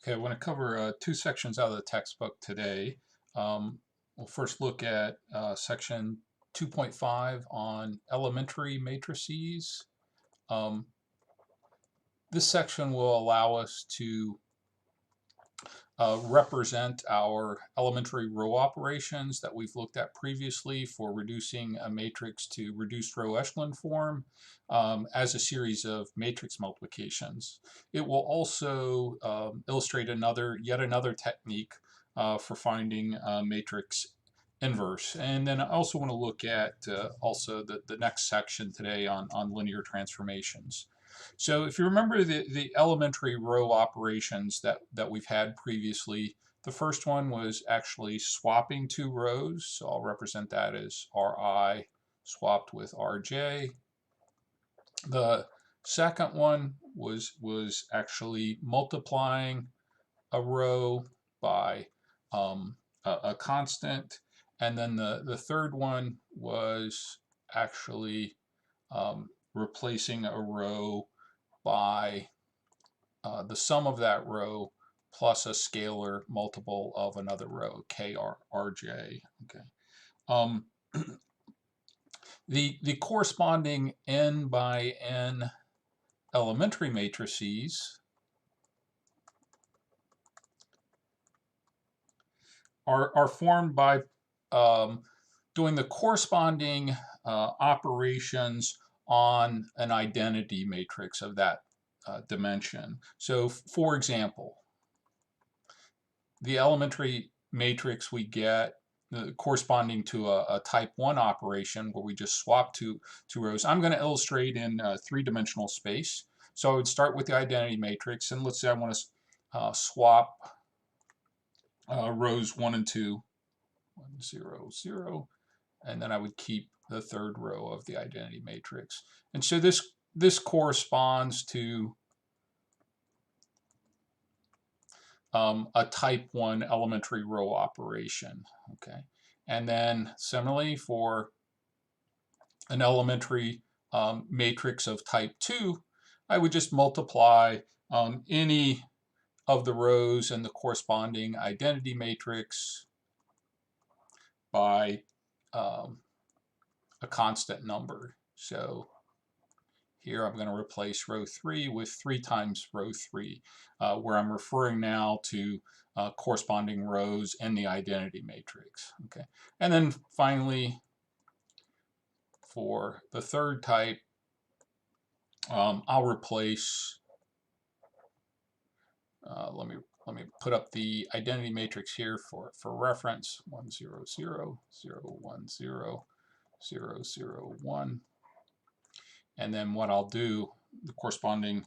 Okay, I want to cover two sections out of the textbook today. We'll first look at section 2.5 on elementary matrices. Um, this section will allow us to represent our elementary row operations that we've looked at previously for reducing a matrix to reduced row echelon form as a series of matrix multiplications. It will also illustrate yet another technique for finding a matrix inverse. And then I also want to look at also the next section today on linear transformations. So if you remember the elementary row operations that we've had previously, the first one was actually swapping two rows. So I'll represent that as Ri swapped with Rj. The second one was actually multiplying a row by a constant. And then the third one was actually replacing a row by the sum of that row plus a scalar multiple of another row, krj. Okay. The corresponding n by n elementary matrices are formed by doing the corresponding operations on an identity matrix of that dimension. So for example, the elementary matrix we get corresponding to a type 1 operation where we just swap two rows. I'm going to illustrate in three-dimensional space. So I would start with the identity matrix, and let's say I want to swap rows 1 and 2, 1, 0, 0, and then I would keep the third row of the identity matrix. And so this corresponds to a type 1 elementary row operation. Okay, and then similarly for an elementary matrix of type 2, I would just multiply any of the rows in the corresponding identity matrix by a constant number. So here I'm going to replace row 3 with 3 times row 3, where I'm referring now to corresponding rows in the identity matrix. Okay, and then finally, for the third type, I'll replace. Let me put up the identity matrix here for reference. 1 0 0 0 1 0 0 0 1. And then what I'll do, the corresponding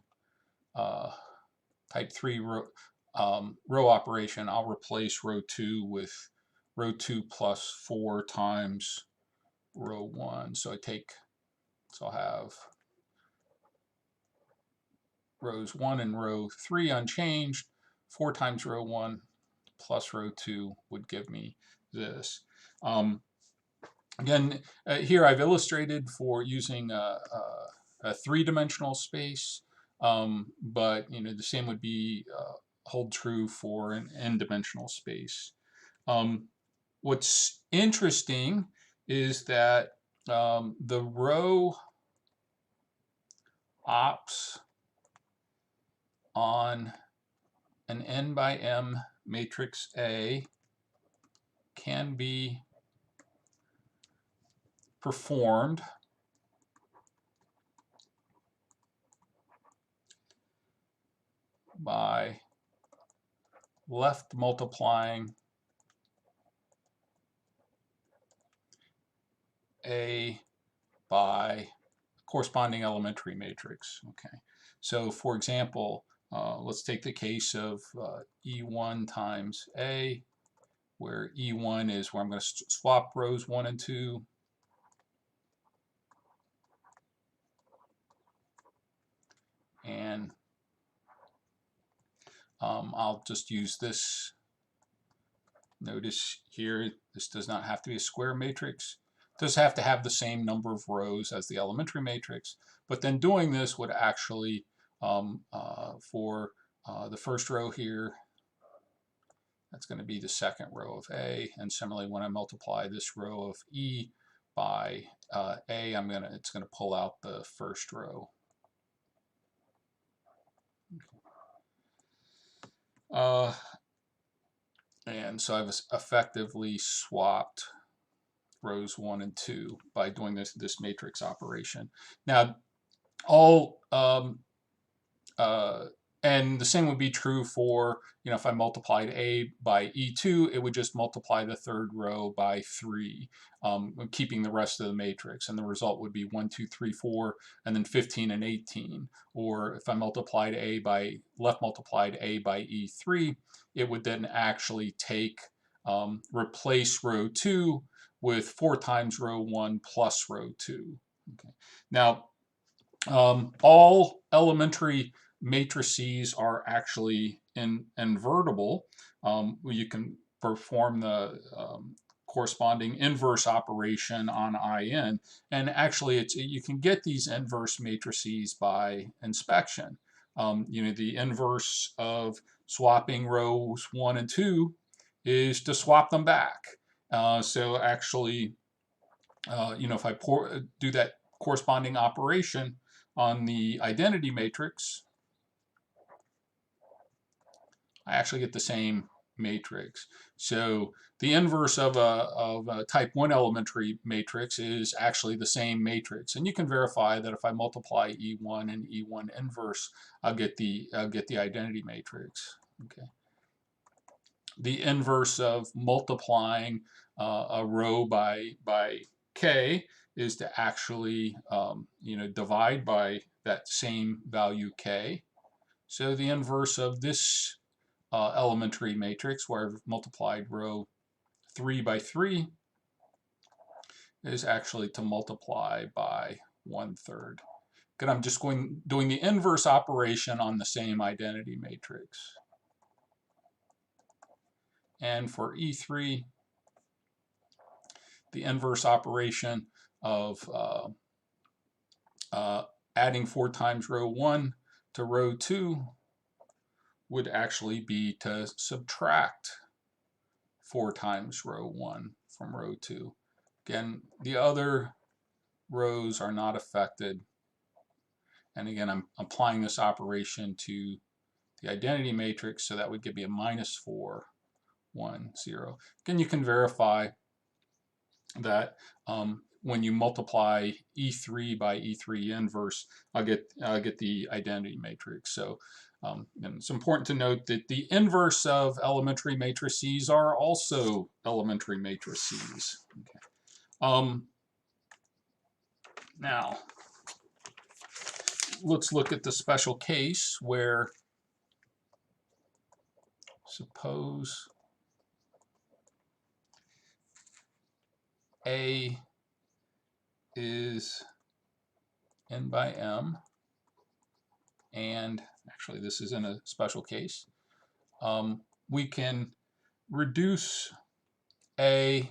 type 3 row operation, I'll replace row 2 with row 2 plus 4 times row 1. So I'll have rows 1 and row 3 unchanged. 4 times row 1 plus row 2 would give me this. Again, here I've illustrated for using a three-dimensional space, but the same would be hold true for an n-dimensional space. What's interesting is that the row ops on an n by m matrix A can be performed by left multiplying A by corresponding elementary matrix. Okay, so for example, let's take the case of E1 times A, where E1 is where I'm going to swap rows 1 and 2. And I'll just use this. Notice here, this does not have to be a square matrix. It does have to have the same number of rows as the elementary matrix, but then doing this would actually, for the first row here, that's going to be the second row of A. And similarly, when I multiply this row of E by A, it's going to pull out the first row. And so I've effectively swapped rows 1 and 2 by doing this matrix operation. Now, and the same would be true for, if I multiplied A by E2, it would just multiply the third row by 3, keeping the rest of the matrix. And the result would be 1, 2, 3, 4, and then 15 and 18. Or if I multiplied left multiplied A by E3, it would then actually replace row 2 with 4 times row 1 plus row 2. Okay. Now, all elementary matrices are actually invertible. You can perform the corresponding inverse operation on IN, and actually you can get these inverse matrices by inspection. The inverse of swapping rows 1 and 2 is to swap them back. So actually, if I do that corresponding operation on the identity matrix, I actually get the same matrix. So the inverse of a type 1 elementary matrix is actually the same matrix. And you can verify that if I multiply E1 and E1 inverse, I'll get the identity matrix. Okay. The inverse of multiplying a row by K is to actually divide by that same value K. So the inverse of this elementary matrix, where I've multiplied row 3 by 3, is actually to multiply by 1/3. And I'm just doing the inverse operation on the same identity matrix. And for E3, the inverse operation of adding 4 times row 1 to row 2 would actually be to subtract 4 times row 1 from row 2. Again, the other rows are not affected. And again, I'm applying this operation to the identity matrix, so that would give me a -4, 1, 0. Again, you can verify that when you multiply E3 by E3 inverse, I'll get the identity matrix. So and it's important to note that the inverse of elementary matrices are also elementary matrices. Okay. Now, let's look at the special case where, suppose A is n by m, and actually this is in a special case. We can reduce A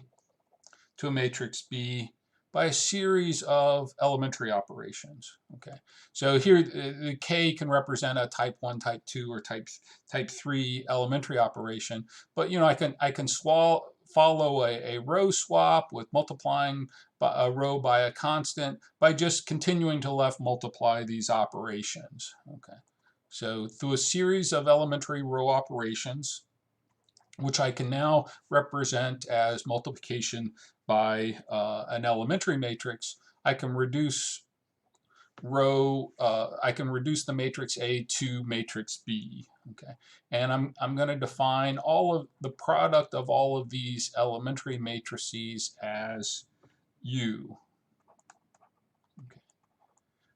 to a matrix B by a series of elementary operations. Okay, so here the K can represent a type 1, type 2, or type 3 elementary operation, but I can follow a row swap with multiplying a row by a constant by just continuing to left multiply these operations. Okay, so through a series of elementary row operations, which I can now represent as multiplication by an elementary matrix, I can reduce the matrix A to matrix B. Okay, and I'm going to define the product of all of these elementary matrices as U. Okay.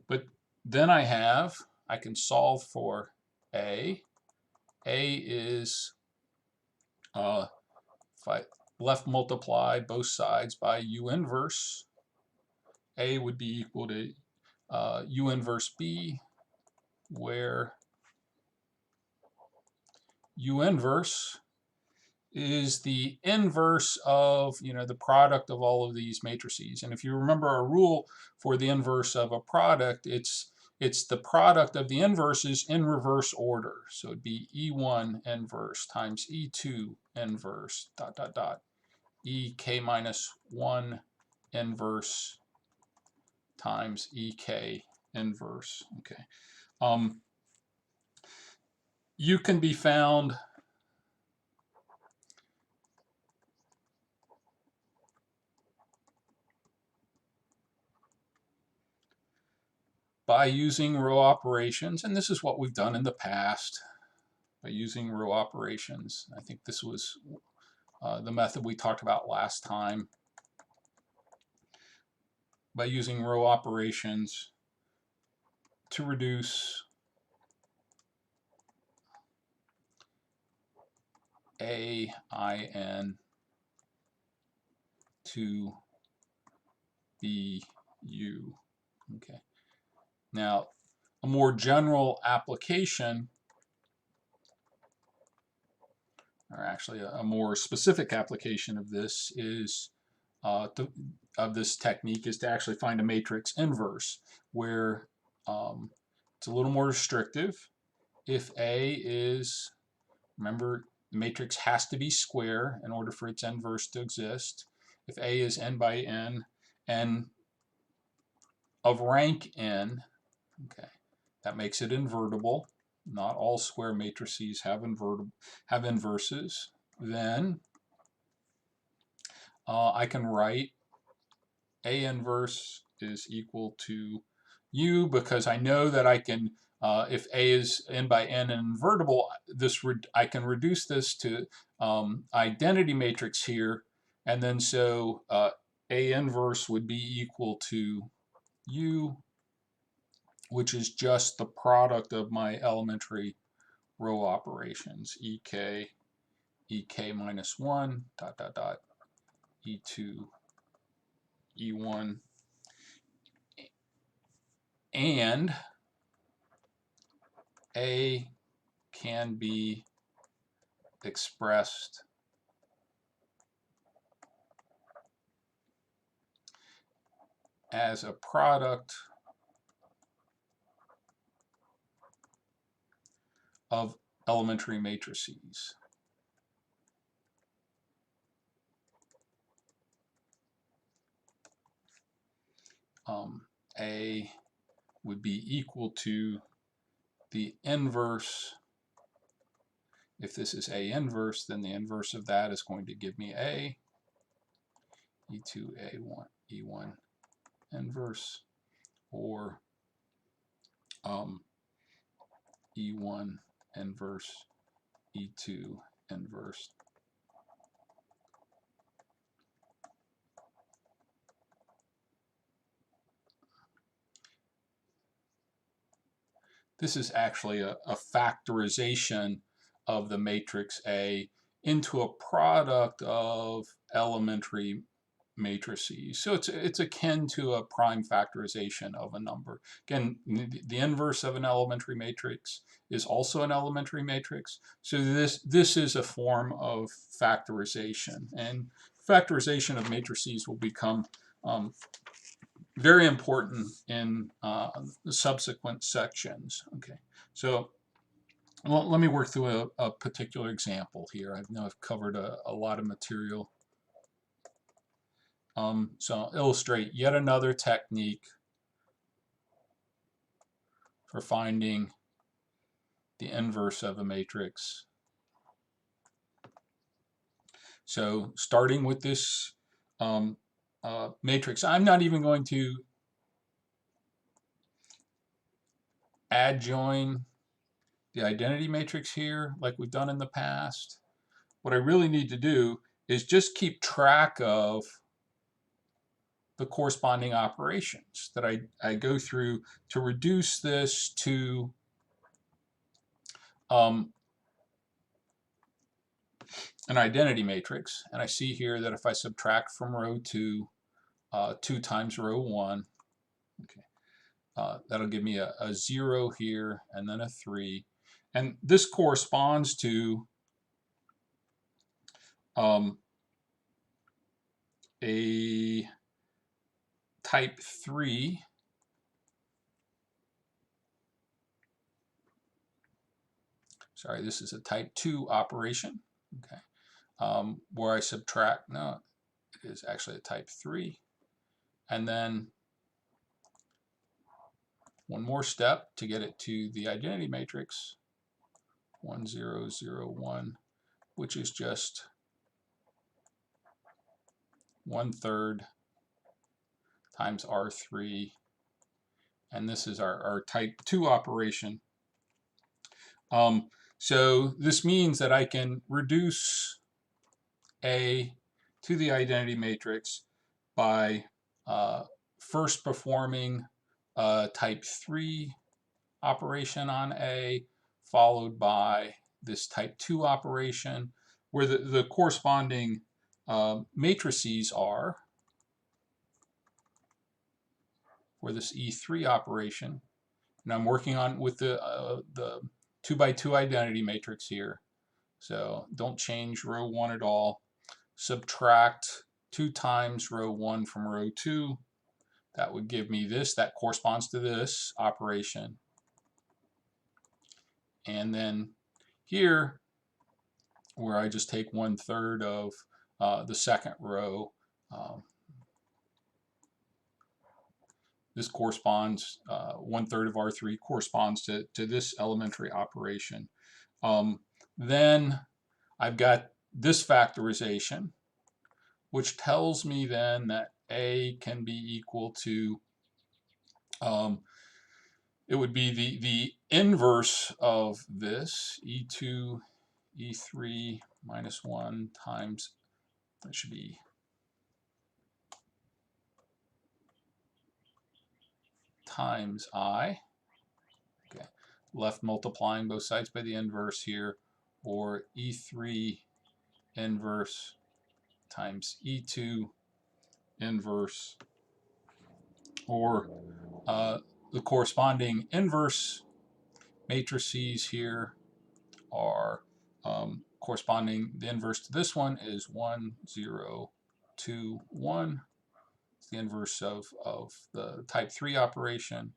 But then I can solve for A. A is if I left multiply both sides by U inverse, A would be equal to U inverse B, where U inverse is the inverse of the product of all of these matrices. And if you remember our rule for the inverse of a product, it's it's the product of the inverses in reverse order. So it'd be E1 inverse times E2 inverse dot dot dot EK minus 1 inverse times EK inverse. Okay. You can be found by using row operations, and this is what we've done in the past by using row operations. I think this was the method we talked about last time. By using row operations to reduce AIN to BU. Okay. Now, a more general application, or actually a more specific application of this is of this technique is to actually find a matrix inverse where it's a little more restrictive. If A is, remember, the matrix has to be square in order for its inverse to exist. If A is n by n and of rank n, okay, that makes it invertible. Not all square matrices have inverses. Then I can write A inverse is equal to U because I know that I can, if A is n by n and invertible, I can reduce this to identity matrix here, and then so A inverse would be equal to U, which is just the product of my elementary row operations, EK minus 1 dot dot dot E2 E1, and A can be expressed as a product of elementary matrices. A would be equal to the inverse. If this is A inverse, then the inverse of that is going to give me A, E2, A1, E1 inverse, or E1 inverse, E2 inverse. This is actually a factorization of the matrix A into a product of elementary matrices. So it's akin to a prime factorization of a number. Again, the inverse of an elementary matrix is also an elementary matrix. So this is a form of factorization, and factorization of matrices will become very important in the subsequent sections. Okay, so well, let me work through a particular example here. I know I've covered a lot of material. So I'll illustrate yet another technique for finding the inverse of a matrix. So starting with this matrix, I'm not even going to adjoin the identity matrix here like we've done in the past. What I really need to do is just keep track of the corresponding operations that I go through to reduce this to an identity matrix. And I see here that if I subtract from row 2, 2 times row 1, okay, that'll give me a 0 here and then a 3. And this corresponds to a type 3 sorry, this is a type 2 operation, okay, where I subtract, no, it is actually a type 3, and then one more step to get it to the identity matrix, 1, 0, 0, 1, which is just 1/3 times R3, and this is our type 2 operation. So this means that I can reduce A to the identity matrix by first performing a type 3 operation on A, followed by this type 2 operation, where the corresponding matrices are for this E3 operation. And I'm working on with the 2x2 identity matrix here. So don't change row 1 at all. Subtract 2 times row 1 from row 2. That would give me this. That corresponds to this operation. And then here, where I just take 1/3 of the second row, this corresponds, 1/3 of R3 corresponds to this elementary operation. Then I've got this factorization, which tells me then that A can be equal to, it would be the inverse of this, E2, E3 minus 1 times, that should be times I. Okay, left multiplying both sides by the inverse here, or E3 inverse times E2 inverse, or the corresponding inverse matrices here are corresponding, the inverse to this one is 1, 0, 2, 1. It's the inverse of the type 3 operation.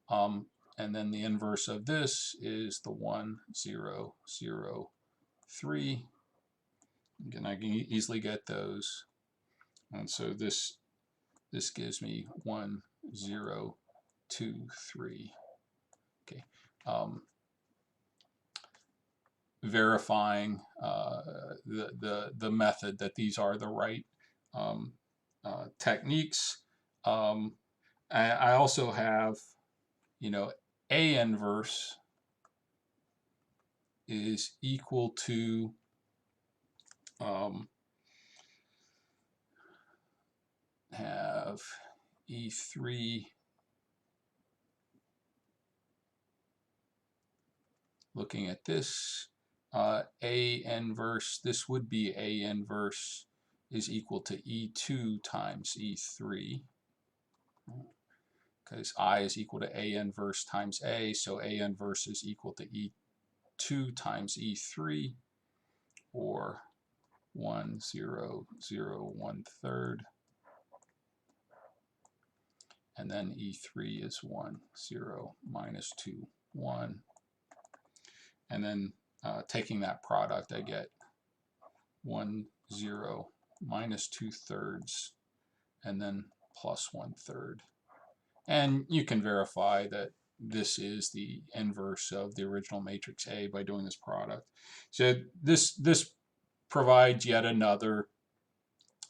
And then the inverse of this is the 1, 0, 0, 3. Again, I can easily get those. And so this gives me 1, 0, 2, 3. Okay. Verifying the method that these are the right techniques. I also have, A inverse is equal to have E3 looking at this, A inverse, this would be A inverse is equal to E2 times E3, because I is equal to A inverse times A, so A inverse is equal to E2 times E3, or 1, 0, 0, 1/3, and then E3 is 1, 0, minus 2, 1. And then taking that product, I get 1, 0, minus 2/3, and then plus 1/3. And you can verify that this is the inverse of the original matrix A by doing this product. So this provides yet another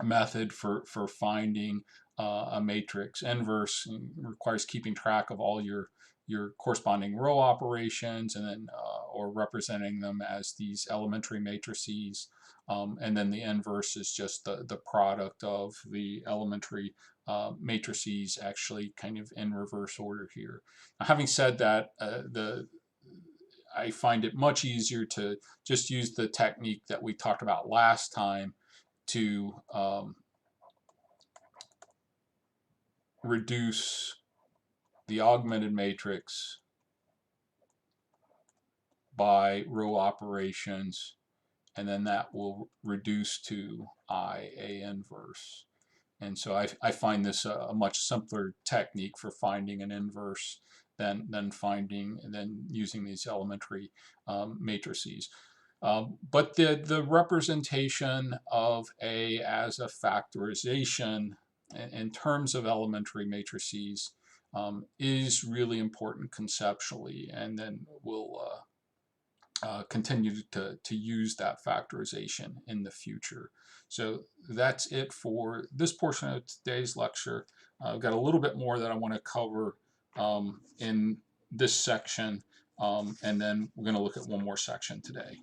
method for finding a matrix inverse. It requires keeping track of all your corresponding row operations, and then or representing them as these elementary matrices, and then the inverse is just the product of the elementary matrices, actually kind of in reverse order here. Now, having said that, I find it much easier to just use the technique that we talked about last time to reduce the augmented matrix by row operations, and then that will reduce to A inverse. And so I find this a much simpler technique for finding an inverse than finding and then using these elementary matrices. But the representation of A as a factorization in terms of elementary matrices is really important conceptually, and then we'll continue to use that factorization in the future. So that's it for this portion of today's lecture. I've got a little bit more that I want to cover in this section, and then we're going to look at one more section today.